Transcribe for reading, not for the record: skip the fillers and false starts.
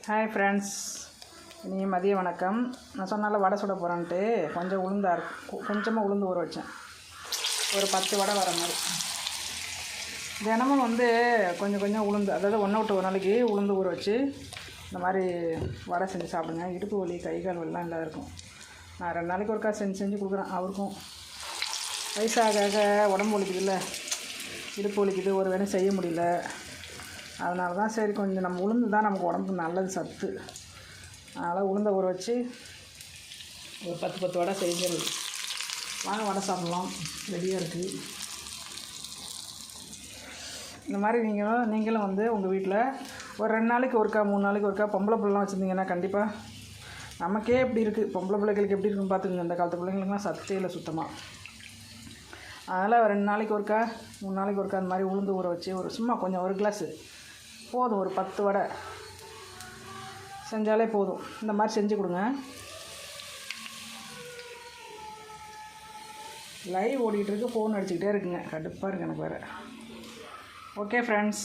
Hi friends, இனி மதிய வணக்கம். நான் சொன்னால வடை சுட போகிறேன்ட்டு கொஞ்சம் கொஞ்சமாக உளுந்து ஊற வச்சேன். ஒரு 10 வடை வர மாதிரி. தினமும் கொஞ்சம் உளுந்து, அதாவது ஒன்றை விட்டு ஒரு நாளைக்கு உளுந்து ஊற வச்சு இந்த மாதிரி வடை செஞ்சு சாப்பிடுங்க. இடுப்பு வலி, கை கால் வலிலாம் இல்லாத இருக்கும். நான் 2 நாளைக்கு ஒருக்கா செஞ்சு கொடுக்குறேன். அவருக்கும் வயசாக உடம்பு வலிக்குதுல்ல, இடுப்பு வலிக்குது, ஒரு வேலை செய்ய முடியல. அதனால தான் சரி, கொஞ்சம் நம்ம உளுந்து தான் நமக்கு உடம்புக்கு நல்லது, சத்து. அதனால் உளுந்தை ஊற வச்சு ஒரு 10 வடை செய்கிறது. வாங்க வடை சாப்பிட்லாம், ரெடியாக இருக்குது. இந்த மாதிரி நீங்களும் உங்கள் வீட்டில் ஒரு 2 நாளைக்கு ஒருக்கா, 3 நாளைக்கு ஒருக்கா பொம்பளை பிள்ளைலாம் வச்சுருந்தீங்கன்னா கண்டிப்பாக நமக்கே எப்படி இருக்குது, பொம்பளை பிள்ளைகளுக்கு எப்படி இருக்குன்னு பார்த்துக்குங்க. இந்த காலத்து பிள்ளைங்களுக்குலாம் சத்தே இல்லை சுத்தமாக. அதனால் 2 நாளைக்கு ஒருக்கா, 3 நாளைக்கு ஒருக்கா அந்த மாதிரி உளுந்து ஊற வச்சு சும்மா கொஞ்சம் ஒரு கிளாஸு போதும், ஒரு 10 வடை செஞ்சாலே போதும். இந்த மாதிரி செஞ்சு கொடுங்க. லைவ் ஓடிக்கிட்டு இருக்கு, ஃபோன் அடிச்சுக்கிட்டே இருக்குங்க, கடுப்பாக இருக்குது எனக்கு வேறு. Okay friends.